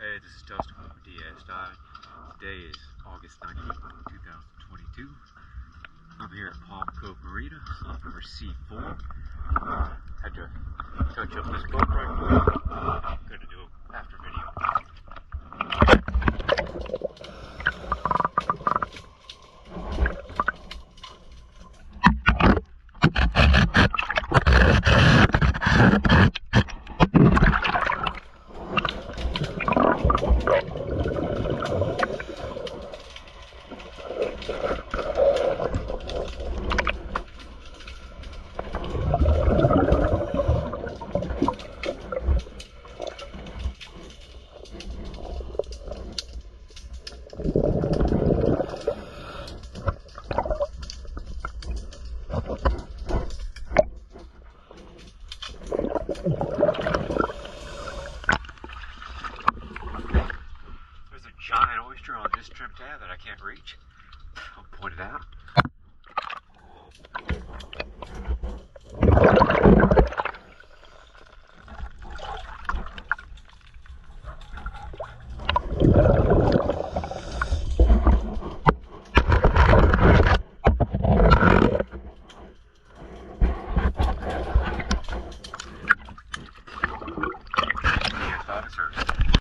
Hey, this is Touchup with DSI. Today is August 19th, 2022. I'm here at Palm Cove Marina off River C4. Had to touch up this boat right quick. I'm going to do it after video. There's a giant oyster on this trim tab that I can't reach. I'll point it out.